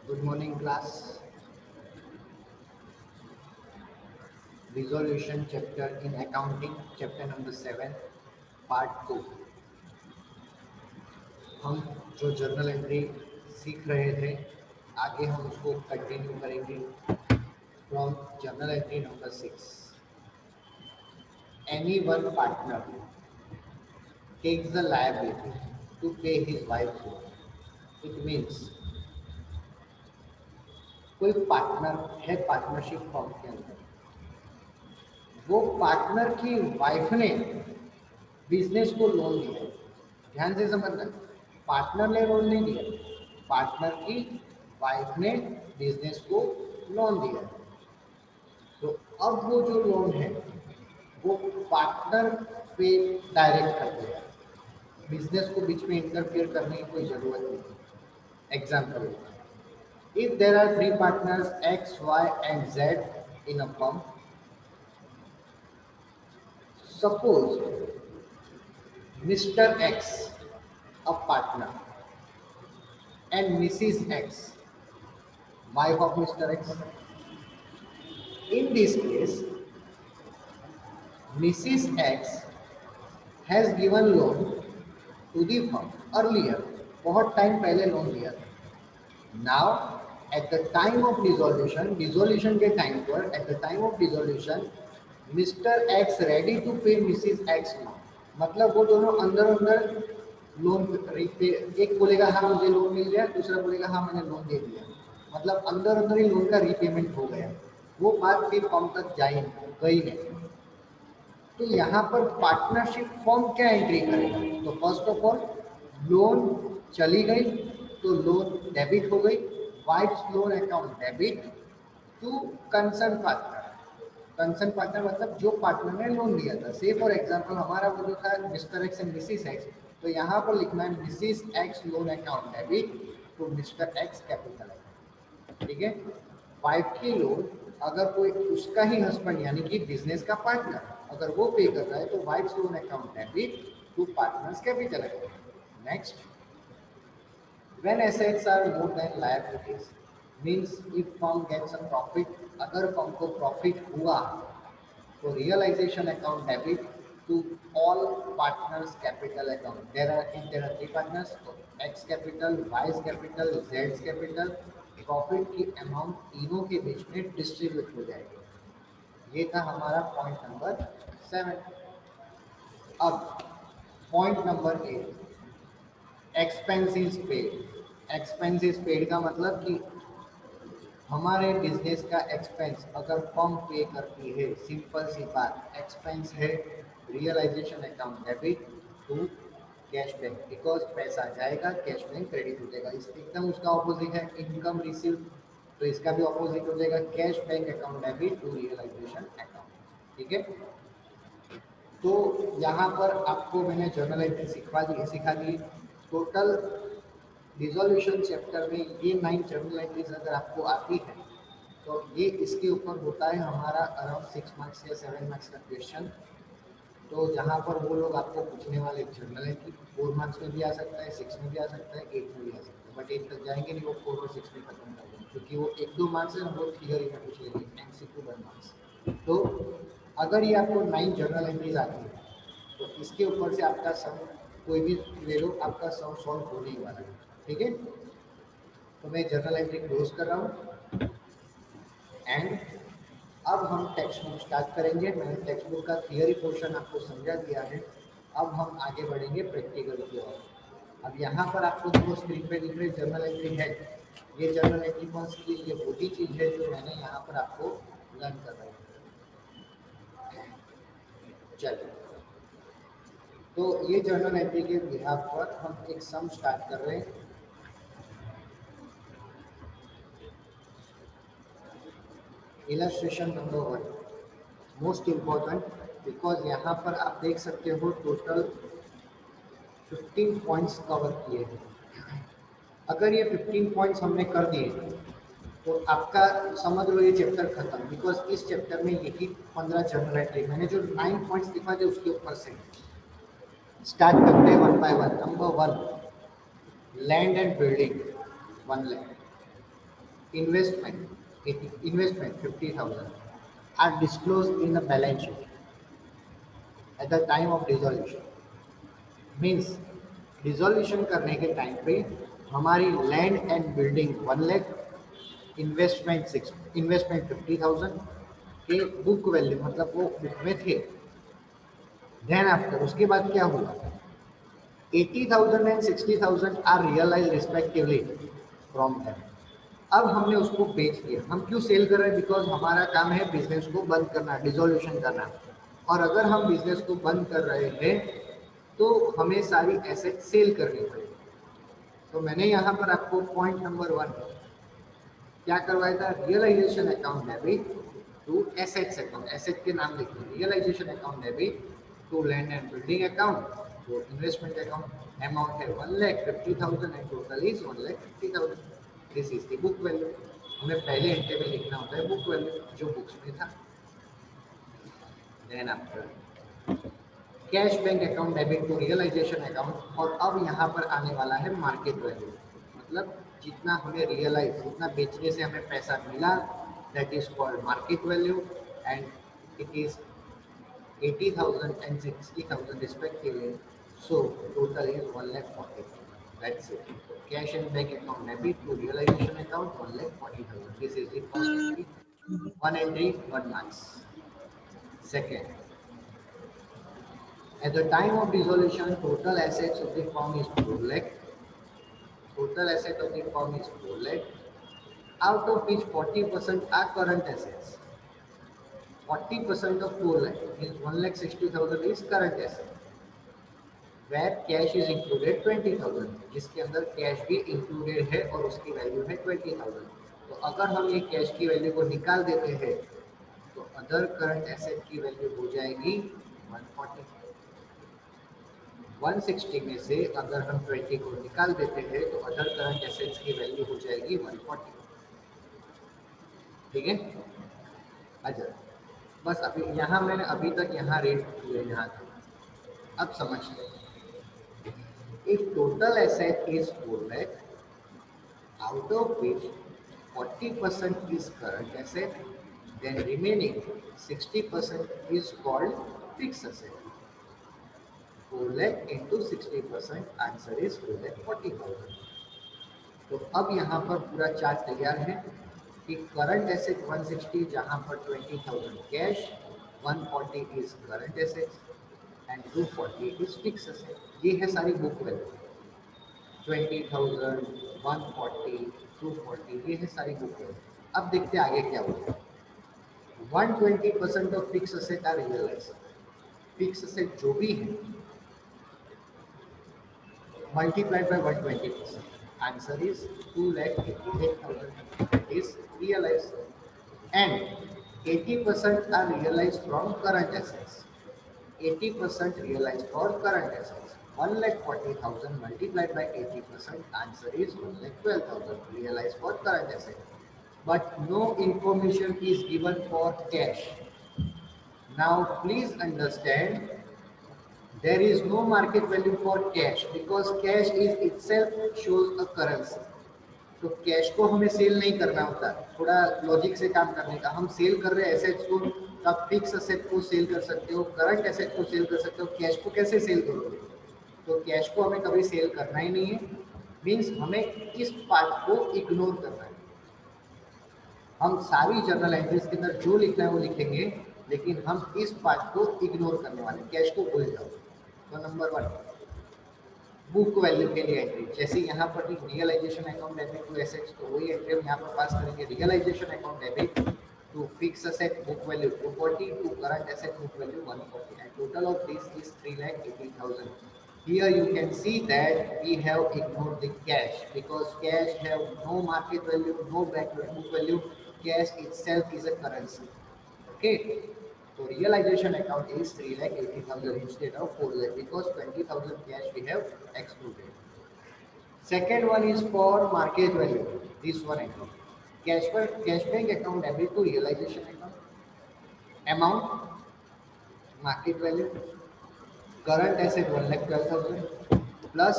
Good morning, class. Resolution chapter in accounting, chapter number 7, part 2. हम जो journal entry सीख रहे थे, आगे हम उसको कंटिन्यू करेंगे from journal entry number 6. Any one partner takes the liability to pay his wife's loan. It means कोई पार्टनर है पार्टनरशिप फॉर्म के अंदर, वो पार्टनर की वाइफ ने बिजनेस को लोन दिया है. ध्यान से समझना, पार्टनर ने लोन नहीं दिया, पार्टनर की वाइफ ने बिजनेस को लोन दिया है. तो अब वो जो लोन है वो पार्टनर पे डायरेक्ट कर दिया, बिजनेस को बीच में इंटरफियर करने की कोई जरूरत नहीं. Example, if there are three partners X Y and Z in a firm, suppose Mr. X, a partner, and Mrs. X, wife of Mr. X. In this case, Mrs. X has given loan to the firm earlier. बहुत time पहले loan दिया था. Now, at the time of dissolution के time पर, at the time of dissolution, Mr. X ready to pay Mrs. X now. मतलब वो दोनों अंदर अंदर लोन पे, एक बोलेगा हाँ मुझे लोन मिल गया, दूसरा बोलेगा हाँ मैंने लोन दे दिया, मतलब अंदर अंदर ही लोन का रीपेमेंट हो गया. वो बात फिर फॉर्म तक गई नहीं. तो यहाँ पर पार्टनरशिप फॉर्म क्या एंट्री करेगा? तो फर्स्ट ऑफ ऑल लोन चली गई तो लोन डेबिट हो गई, wife's loan account debit to concern partner. Concern partner मतलब जो पार्टनर ने लोन दिया था. से फॉर एग्जांपल हमारा वो जो था Mr X and Mrs X, तो यहाँ पर लिखना है Mrs X loan account debit to Mr X capital account. ठीक है. वाइफ की लोन अगर कोई उसका ही हस्बैंड यानी कि बिजनेस का पार्टनर अगर वो पे कर रहा है तो wife's loan account debit to partners capital account. Next, when assets are more than liabilities means if firm gets a profit, अगर firm को profit हुआ तो realization account debit to all partners capital account. There are three partners, so X capital, Y's capital, Z's capital. Profit की amount तीनों के बीच में distribute हो जाएगी. ये था हमारा पॉइंट नंबर 7. अब point number 8, expenses paid. Expenses paid का मतलब कि हमारे बिजनेस का एक्सपेंस अगर फर्म पे करती है, सिंपल सी बात, एक्सपेंस है realisation account debit to cash bank, because पैसा जाएगा कैश बैंक क्रेडिट हो जाएगा. इस एकदम उसका ऑपोजिट है इनकम रिसीव, तो इसका भी ऑपोजिट हो जाएगा cash bank account debit to realisation account. ठीक है. तो यहाँ पर आपको मैंने जर्नल एंट्री सिखा दी. टोटल रिजोल्यूशन चैप्टर में ये 9 जर्नल एंट्रीज अगर आपको आती है तो ये इसके ऊपर होता है हमारा अराउंड 6 मार्क्स या 7 मार्क्स का क्वेश्चन. तो जहाँ पर वो लोग आपको पूछने वाले जर्नल एंट्री 4 मार्क्स में भी आ सकता है, 6 में भी आ सकता है, 8 में भी आ सकता है, बट 8 तक जाएंगे नहीं, वो 4 और 6 में खत्म कर देंगे क्योंकि वो 1-2 मार्क्स है, वो थियरी में पूछ लेंगे, MCQ 1 मार्क्स. तो अगर ये आपको 9 जर्नल एंट्रीज आती है तो इसके ऊपर से आपका सम कोई भी ले लो, आपका सम सॉल्व होने ही वाला है. ठीक है. तो मैं जर्नल एंट्री क्लोज कर रहा हूँ एंड अब हम टेक्स्ट बुक स्टार्ट करेंगे. मैंने टेक्स्ट बुक का थियरी पोर्शन आपको समझा दिया है. अब हम आगे बढ़ेंगे प्रैक्टिकल की ओर. अब यहाँ पर आपको जो स्क्रीन पे दिख रही जर्नल एंट्री है, ये जर्नल एंट्री कौन सी है? ये वही चीज़ है जो मैंने यहाँ पर आपको लर्न कर रही है. चलिए, तो ये जर्नल एंट्री के बिहाफ पर हम एक सम स्टार्ट कर रहे हैं. Illustration number 1 most important, because यहाँ पर आप देख सकते हो टोटल 15 पॉइंट्स कवर किए हैं. अगर ये 15 पॉइंट्स हमने कर दिए तो आपका समझ लो ये चैप्टर खत्म, बिकॉज इस चैप्टर में यही 15 जर्नल एंट्री मैंने जो 9 पॉइंट्स दिखा थे उसके ऊपर से स्टार्ट करते हैं 1 by 1. Number 1, land and building. 1 land. investment 50,000 are disclosed in the balance sheet at the time of dissolution. Means dissolution करने के टाइम पे हमारी land and building 1 lakh, investment 50,000 के बुक वैल्यू मतलब वो बुक में थे। देन आफ्टर उसके बाद क्या हुआ, 80,000 and 60,000 are realise respectively from them. अब हमने उसको बेच दिया। हम क्यों सेल कर रहे हैं? बिकॉज हमारा काम है बिजनेस को बंद करना, डिसोल्यूशन करना। और अगर हम बिजनेस को बंद कर रहे हैं तो हमें सारी एसेट सेल करनी पड़ेगी। तो मैंने यहाँ पर आपको पॉइंट नंबर 1 क्या करवाया था, realisation account debit to assets account. Asset के नाम लिखिए, realisation account debit to land and building account, to investment account. Amount है 1,50,000 and total is 1,50,000। This is the book value. हमें पहले एंट्री में लिखना होता है बुक वैल्यू जो बुक्स में था। Then after cash bank account debit to realisation account. और अब यहाँ पर आने वाला है मार्केट वैल्यू, मतलब जितना हमें रियलाइज, जितना बेचने से हमें पैसा मिला, that is called market value and it is 80,000 and 60,000 respectively. So total is 1,40,000. That's it. Cash and bank account debit to realization account 1,40,000. This is the first entry. One entry, 1 marks. Second, at the time of dissolution, total assets of the firm is 4 lakh. Total asset of the firm is 4 lakh, out of which 40% are current assets. 40% of 4 lakh means 1,60,000 is current asset, where cash is included 20,000, जिसके अंदर cash भी included है और उसकी value है 20,000। तो अगर हम ये कैश की वैल्यू को निकाल देते हैं तो अदर करंट एसेट की वैल्यू हो जाएगी 140। 160 में से अगर हम 20 को निकाल देते हैं तो अदर करंट एसेट्स की वैल्यू हो जाएगी 140। ठीक है, अच्छा बस अभी यहाँ मैंने अभी तक यहाँ रेट किए यहाँ तक। अब समझते हैं, if total asset is 4 lakh, out of which 40% is current asset, then remaining 60% is called fixed asset. 4 lakh into 60%, answer is 4,40,000। तो अब यहाँ पर पूरा चार्ट तैयार है कि करंट एसेट 160 जहाँ पर 20,000 cash, 140 is current assets and 240 is fix asset. ये है सारी बुक वैल्यू, 20,000, 140, 240, ये है सारी बुक वैल्यू। अब देखते हैं आगे क्या होगा। 120% of fix asset are realise. Fix asset जो भी है multiplied by 120%. Answer is 2,88,000 is realized, and 80% are realized from current assets. 80% realized for current assets. 1,40,000 multiplied by 80%. Answer is 1,12,000 realized for current assets. But no information is given for cash. Now please understand, there is no market value for cash because cash is itself shows a currency. तो cash को हमें cell नहीं करना होता, थोड़ा logic से काम करने का। हम सेल कर रहे हैं एसेट्स को, तो आप फिक्स एसेट को सेल कर सकते हो, करंट एसेट को सेल कर सकते हो, कैश को कैसे सेल करोगे? तो कैश को हमें कभी सेल करना ही नहीं है। मीन्स हमें इस पार्ट को इग्नोर करना है। हम सारी जर्नल एंट्रीज के अंदर जो लिखना है वो लिखेंगे, लेकिन हम इस पार्ट को इग्नोर करने वाले, कैश को भूल जाओ। तो नंबर 1 बुक वैल्यू के लिए एंट्री, जैसे यहाँ पर realisation account debit to assets, तो वही एंट्री हम यहाँ पर पास करेंगे। Realisation account debit to fix asset book value 240 to current asset book value 140 and total of this is 3,80,000। Here you can see that we have ignored the cash because cash have no market value, no book value. Cash itself is a currency. Okay. So realization account is 3,80,000 instead of 4 lakh because 20,000 cash we have excluded. Second one is for market value. This one account. Cash bank account debit to realization account. Amount, market value, current asset 1,12,000 plus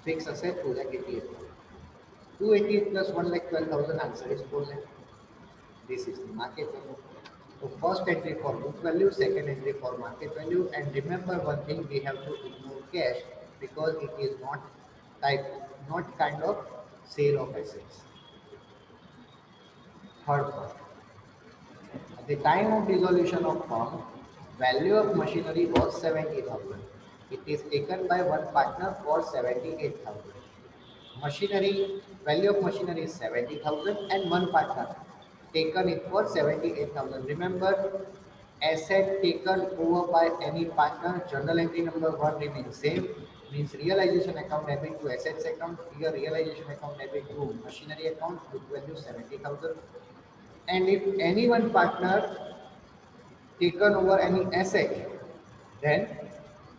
fixed asset 2,88,000. 288 plus 1 lakh 12,000, answer is 4 lakh. This is the market value. So first entry for book value, second entry for market value, and remember one thing, we have to ignore cash because it is not kind of sale of assets. Third point, at the time of dissolution of firm, value of machinery was 70,000. It is taken by one partner for 78,000. Machinery, value of machinery is 70,000 and one partner taken it for 78,000. Remember, asset taken over by any partner, journal entry number 1 remains same, means realization account debit to assets account. Here realization account debit to machinery account, book value 70,000. And if any one partner taken over any asset, then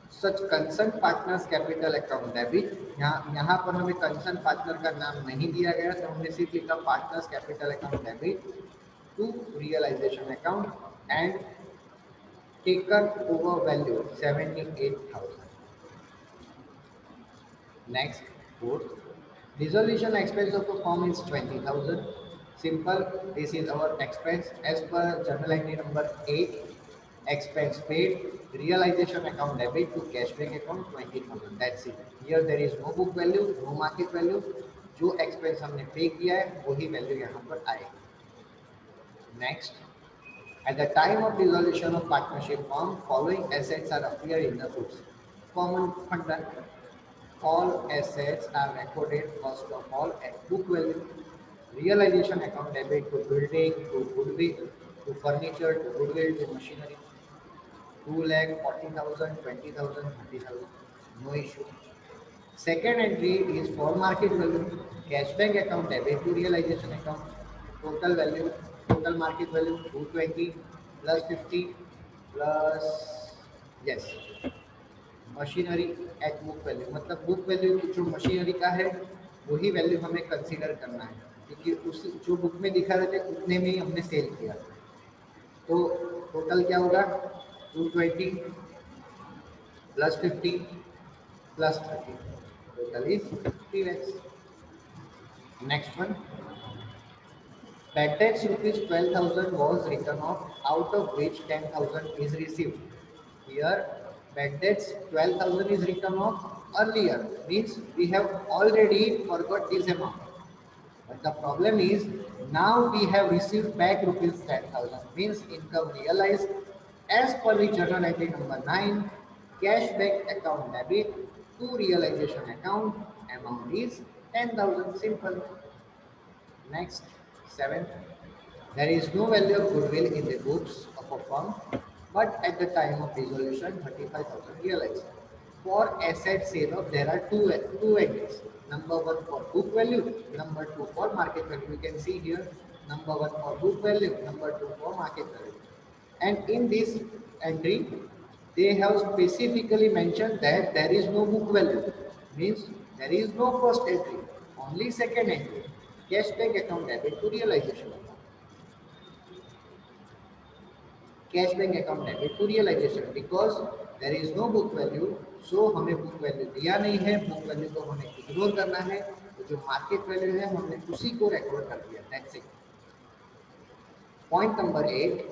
such concerned partners capital account debit, यहाँ पर हमें concern partner का नाम नहीं दिया गया, तो हमने सिर्फ लिखा partners capital account debit to realisation account and taken over value 78,000. Next, fourth, dissolution expense of a firm is 20,000. Simple, this is our expense as per journal entry number 8. Expense paid, realization account debit to cash bank account 20,000. That's it. Here there is no book value, no market value. जो expense हमने pay किया है वही value यहाँ पर आएगी. Next, at the time of dissolution of partnership firm, following assets are appear in the books. Common fund. All assets are recorded first of all at book value. Realization account debit to building, to goodwill, to furniture, to goodwill, to machinery. 2 lakh, 40,000, 20,000, 30,000. No issue. Second entry is for market value. Cash bank account debit to realization account. Total value, total market value 220 plus 50 plus, yes, machinery at book value, मतलब book value जो machinery का है वही value हमें consider करना है, क्योंकि उस जो बुक में दिखा रहे थे उतने में ही हमने सेल किया. तो टोटल क्या होगा, 220 plus 50 plus 30, total is 3 lakhs. Next one, bad debts rupees 12,000 was written off, out of which 10,000 is received. Here bad debts 12,000 is written off earlier, means we have already forgot this amount. But the problem is now we have received back rupees 10,000, means income realized as per the journal entry number 9, cash back account debit to realization account, amount is 10,000. Simple. Next, 7. There is no value of goodwill in the books of a firm, but at the time of dissolution, 35,000 realized. For asset sale of, there are two entries. Number 1 for book value, number 2 for market value. You can see here, number 1 for book value, number 2 for market value. And in this entry, they have specifically mentioned that there is no book value, means there is no first entry, only second entry, cash bank account debit to realization account. Cash bank account debit to realization, because there is no book value, so हमें book value दिया नहीं है, book value को हमें ignore करना है, तो जो market value है हमने उसी को record कर दिया. That's it. Point number 8,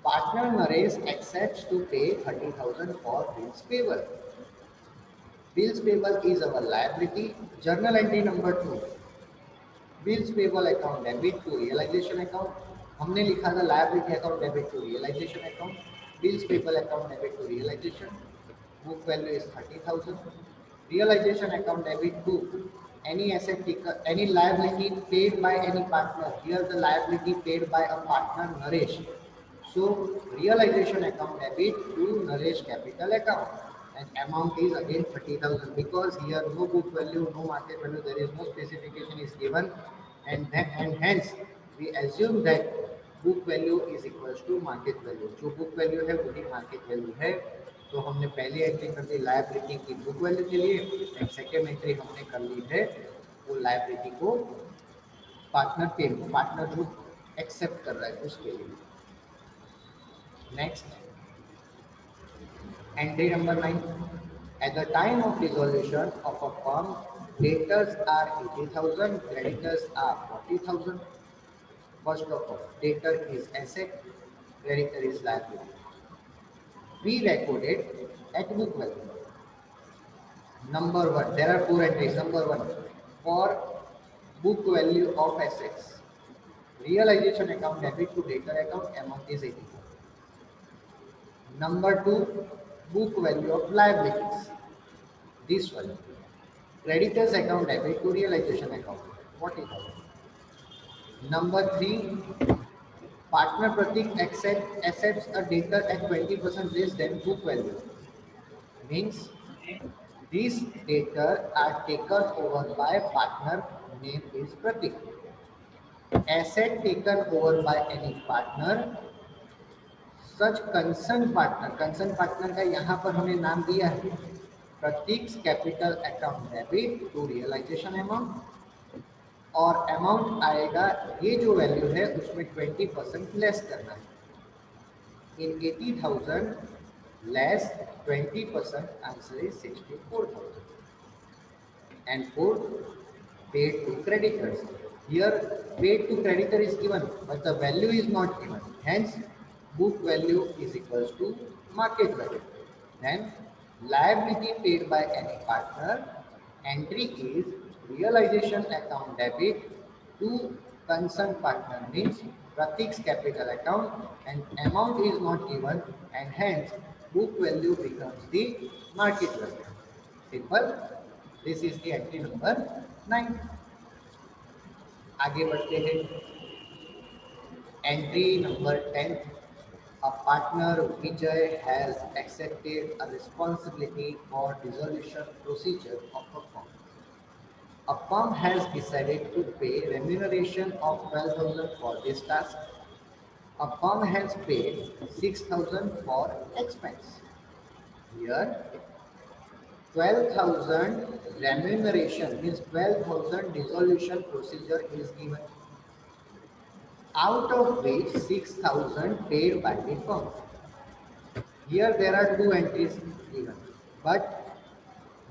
partner Naresh accepts to pay 30,000 for bills payable. Bills payable is our liability. Journal entry number 2, bills payable account debit to realization account. हमने लिखा था liability account debit to realization account. Bills payable account debit to realization. Book value is 30,000. Realization account debit to any asset taker, any liability paid by any partner. Here the liability paid by a partner Naresh. So realization account debit to Naresh capital account, and amount is again 30,000, because here no book value, no market value, there is no specification is given, and hence we assume that book value is equals to market value. जो book value है वही market value है. तो हमने पहली entry कर दी liability की book value के लिए, एंड सेकेंड एंट्री हमने कर ली है वो लायबिलिटी को पार्टनर जो एक्सेप्ट कर रहा है उसके लिए. Next, entry number 9. At the time of dissolution of a firm, Debtors are 80,000, creditors are 40,000. First of all, debtor is asset, creditor is liability. We recorded at book value. Number one, there are four entries. Number one, for book value of assets, realization account debit to debtor account amount is 80. Number two, book value of liabilities. This one, creditors account debit to realization account 40,000. Number three, partner Pratik accepts a debtor at 20% less than book value. Means these debtor are taken over by partner name is Pratik. Asset taken over by any partner, such concern partner का यहाँ पर हमने नाम दिया है Prateek capital account debit to realization amount और amount आएगा ये जो वैल्यू है उसमें 20% लेस करना है इन 80,000 less 20% answer is 64,000 and fourth paid to creditors. Here paid to creditor is given but the value is not given. Hence book value is equals to market value. Then liability paid by any partner entry is realization account debit to concerned partner means Pratik's capital account and amount is not given and hence book value becomes the market value. Simple. This is the entry number 9. आगे बढ़ते हैं entry number 10. A partner Vijay has accepted a responsibility for dissolution procedure of a firm. A firm has decided to pay remuneration of 12,000 for this task. A firm has paid 6,000 for expense. Here 12,000 remuneration means 12,000 dissolution procedure is given, out of which 6,000 paid by the firm. Here there are two entries given, but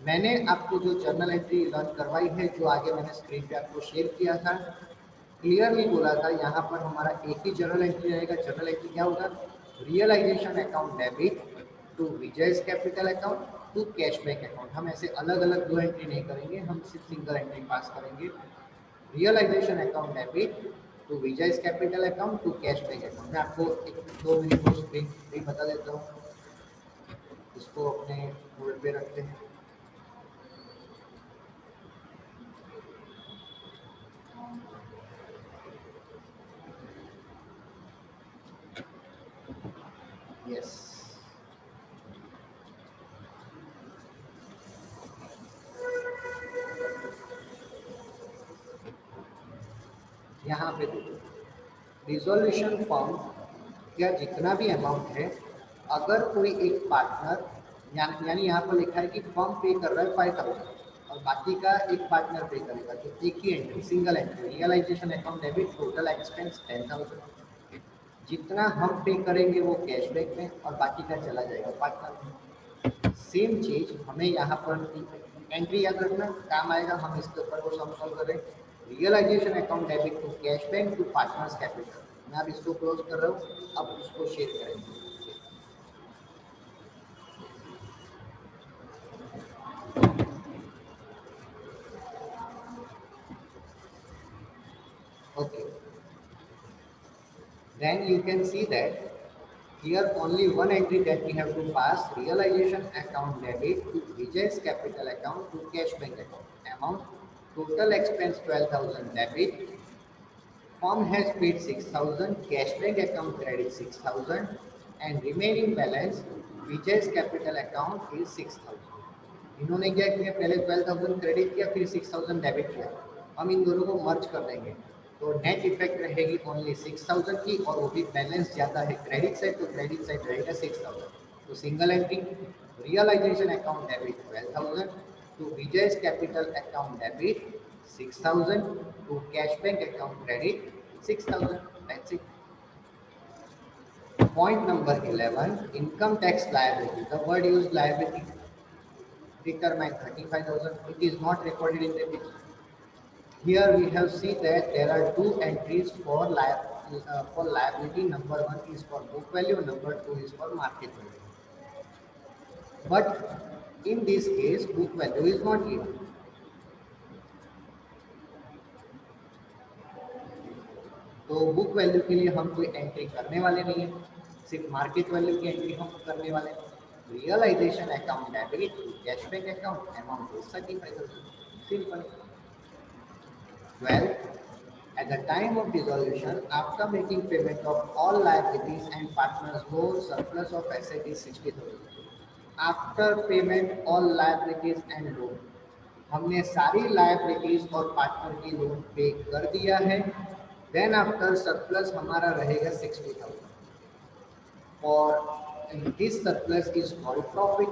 मैंने आपको जो journal entry learn करवाई है जो आगे मैंने screen पे आपको शेयर किया था क्लियरली बोला था यहाँ पर हमारा एक ही जर्नल एंट्री रहेगा. जर्नल एंट्री क्या होगा? Realisation account debit to Vijay's capital account to cash bank account. हम ऐसे अलग अलग दो एंट्री नहीं करेंगे, हम सिर्फ सिंगल एंट्री पास करेंगे. Realisation account debit to Vijay's capital account to cash bank account. मैं आपको एक 2 मिनट को स्क्रीन पे बता देता हूँ. इसको अपने बोर्ड पे रखते हैं. यस, यहाँ पे देखो रिजोल्यूशन फॉर्म या जितना भी अमाउंट है अगर कोई एक पार्टनर यानी यहाँ पर लिखा है कि फर्म पे कर रहा है 5,000 और बाकी का एक पार्टनर पे करेगा तो एक ही entry single entry realisation account debit total expense 10,000. जितना हम पे करेंगे वो कैशबैक में और बाकी का चला जाएगा पार्टनर में. सेम चीज हमें यहाँ पर एंट्री याद रखना काम आएगा. हम इसके ऊपर वो सॉल्व करें. Realisation account debit to cash bank to partners capital. मैं अब इसको क्लोज कर रहा हूँ. अब उसको शेयर करेंगे. Okay, then you can see that here only one entry that we have to pass, realization account debit to Vijay's capital account to cash bank account. Amount total expense 12,000 debit. Firm has paid 6,000, cash bank account credit 6,000 and remaining balance Vijay's capital account is 6,000. इन्होंने क्या किया? पहले 12,000 credit किया फिर 6,000 debit किया. हम इन दोनों को मर्ज कर देंगे तो नेट इफेक्ट रहेगी ओनली 6,000 की और वो भी बैलेंस ज़्यादा है क्रेडिट साइड तो क्रेडिट साइड रहेगा 6,000. तो single entry realisation account debit 12,000 to Vijay's capital account debit 6,000 to cash bank account credit 6,000. That's it. Point number 11, income tax liability. The word used liability. determine 35,000. It is not recorded in the book. Here we have seen that there are two entries for liability. Number one is for book value, number two is for market value. But in this case, book value is not given. तो book value के लिए हम कोई entry करने वाले नहीं है, सिर्फ मार्केट वैल्यू की एंट्री हम करने वाले हैं. Realisation account debit to cash bank account amount is 35,000. Simple. 12. At the time of dissolution, after making payment of all liabilities and partners loan, surplus of asset is 60,000. After payment all liabilities and loan, हमने सारी liabilities और partner की loan पे कर दिया है. Then after surplus हमारा रहेगा 60,000. और this surplus is called profit.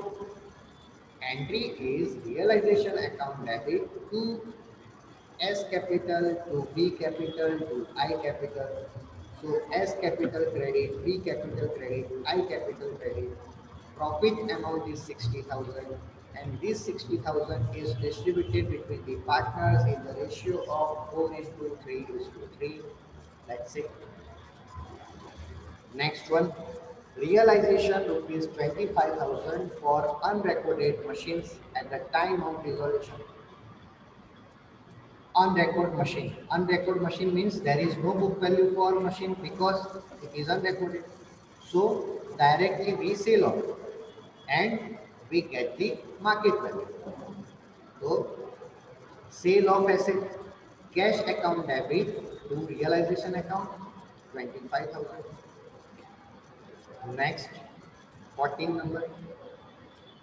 Entry is realisation account debit to S capital to B capital to I capital. So S capital credit, B capital credit, I capital credit. Profit amount is 60,000, and this 60,000 is distributed between the partners in the ratio of 4:3:3. That's it. Next one, realization rupees 25,000 for unrecorded machines at the time of dissolution. Unrecorded machine. Unrecorded machine means there is no book value for machine because it is unrecorded. So directly we sell off and we get the market value. So sale of asset, cash account debit to realization account 25,000. Next, 14 number.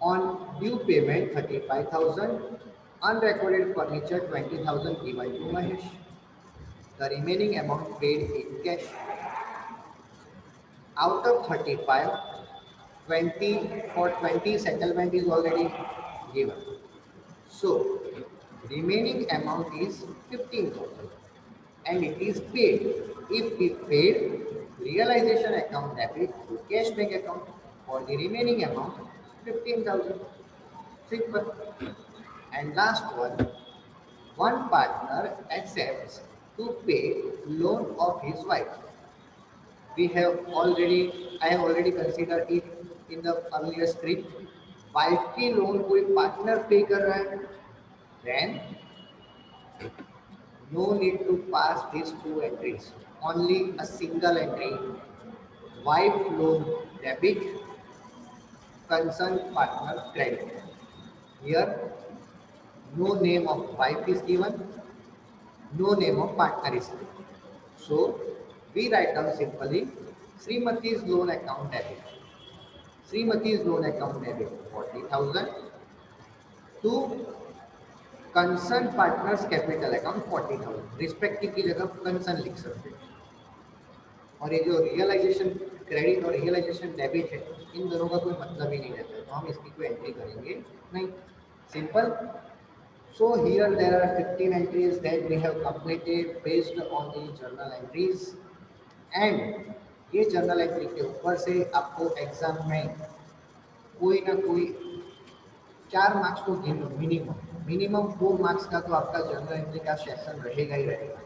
On due payment 35,000. Unrecorded furniture 20,000 given to Mahesh. The remaining amount paid in cash. Out of 35, 20 settlement is already given. So remaining amount is 15,000 and it is paid. If we paid, realization account debit to cash bank account for the remaining amount 15,000. Simple. And last one partner accepts to pay loan of his wife. I have already considered it in the earlier script. Wife की loan कोई partner पे कर रहा है, then no need to pass these two entries. Only a single entry. Wife loan debit, concerned partner credit. Here no name of wife is given, no name of partner is given. So we write down simply Srimati's loan account debit. Srimati's loan account debit 40,000 to concerned partners capital account 40,000. Respective की जगह concern लिख सकते हैं. और ये जो realisation credit और realisation debit है, इन दोनों का कोई मतलब ही नहीं रहता है, तो हम इसकी कोई एंट्री करेंगे नहीं. Simple. So here there are 15 entries that we have completed based on the journal entries, and ये journal entry के ऊपर से आपको एग्जाम में कोई ना कोई 4 मार्क्स तो मिनिमम 4 मार्क्स का तो आपका जर्नल एंट्री का सेशन रहेगा ही रहेगा,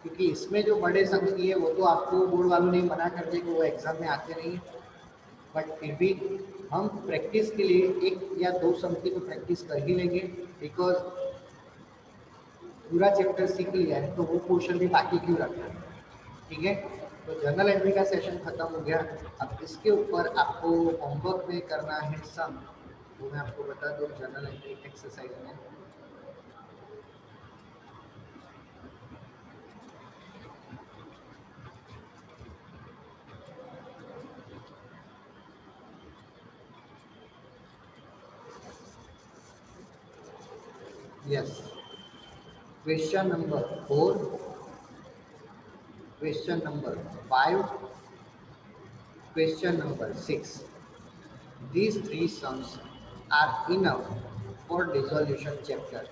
क्योंकि इसमें जो बड़े सम किए वो तो आपको बोर्ड वालों ने मना कर दिया कि वो एग्जाम में आते नहीं. बट फिर भी हम प्रैक्टिस के लिए 1 या 2 सम की तो प्रैक्टिस कर ही लेंगे, बिकॉज पूरा चैप्टर सीख लिया है तो वो क्वेश्चन भी बाकी क्यों रखना है. ठीक है, तो जर्नल एंट्री का सेशन खत्म हो गया. अब इसके ऊपर आपको होमवर्क में करना है सम, वो मैं आपको बता दूँ जर्नल एंट्री एक्सरसाइज में. Yes, question number 4, question number 5, question number 6. These 3 sums are enough for dissolution chapter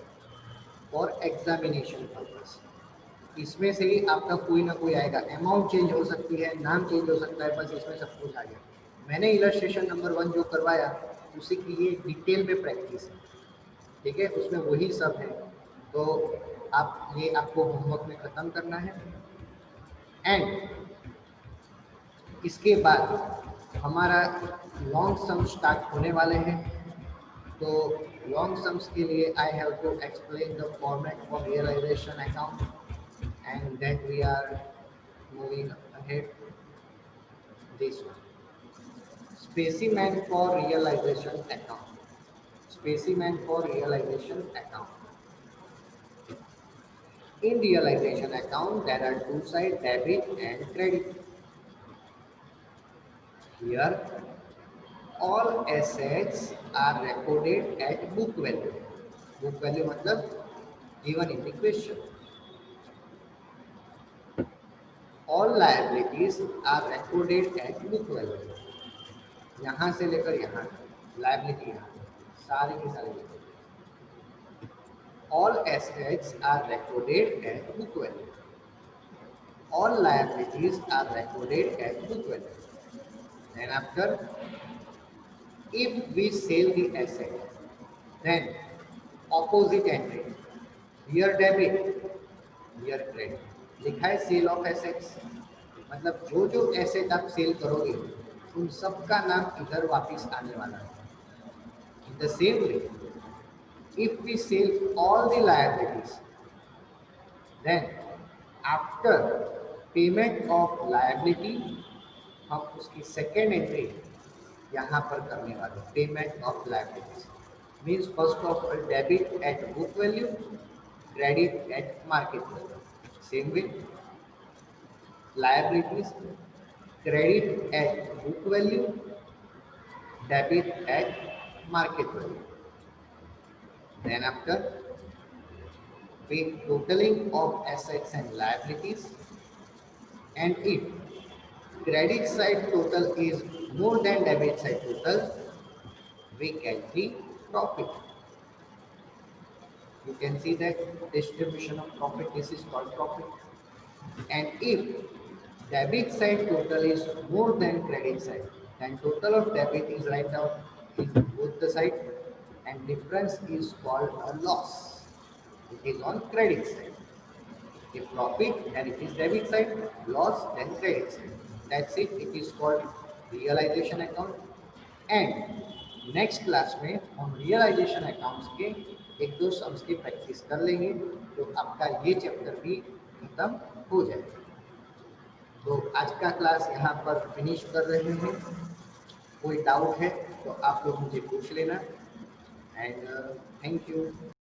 for examination purpose. इसमें से ही आपका कोई ना कोई आएगा. अमाउंट चेंज हो सकती है, नाम चेंज हो सकता है, बस इसमें सब कुछ आ गया. मैंने इलस्ट्रेशन नंबर 1 जो करवाया उसी की ये डिटेल में प्रैक्टिस है, ठीक है, उसमें वही सब है। तो आप ये आपको होमवर्क में ख़त्म करना है। एंड इसके बाद हमारा लॉन्ग सम स्टार्ट होने वाले हैं। तो लॉन्ग सम्स के लिए I have to explain the format for realisation account and then we are moving ahead this one. Specimen for realization account. Specimen for realization account. In realization account, there are two sides, debit and credit. Here, all assets are recorded at book value. Book value मतलब given in the question. All liabilities are recorded at book value. यहाँ से लेकर यहाँ liability यहाँ सारी की सारी all assets are recorded at book value. All liabilities are recorded at book value. Then after, if we sell the asset, then opposite entry, here debit, here credit. लिखा है सेल ऑफ एसेट्स, मतलब जो जो asset आप cell करोगे उन सब का नाम इधर वापस आने वाला है। In the same way, if we sell all the liabilities, then after payment of liability हम उसकी सेकेंड एंट्री यहाँ पर करने वाले, payment of liabilities means first of all debit at book value, credit at market value. Same way liabilities, credit at book value, debit at market value. Then after, with totaling of assets and liabilities, and if credit side total is more than debit side total, we get the profit. You can see that distribution of profit, this is called profit. And if debit side total is more than credit side, then total of debit is write down in both the side and difference is called a loss. It is on credit side. If profit, then it is debit side, loss, then credit side. That's it. It is called realization account. And next class में हम realisation accounts के एक दो sums की practice कर लेंगे, तो आपका ये चैप्टर भी खत्म हो जाएगा। तो आज का क्लास यहाँ पर फिनिश कर रहे हैं। कोई डाउट है तो आप लोग मुझे पूछ लेना। And thank you.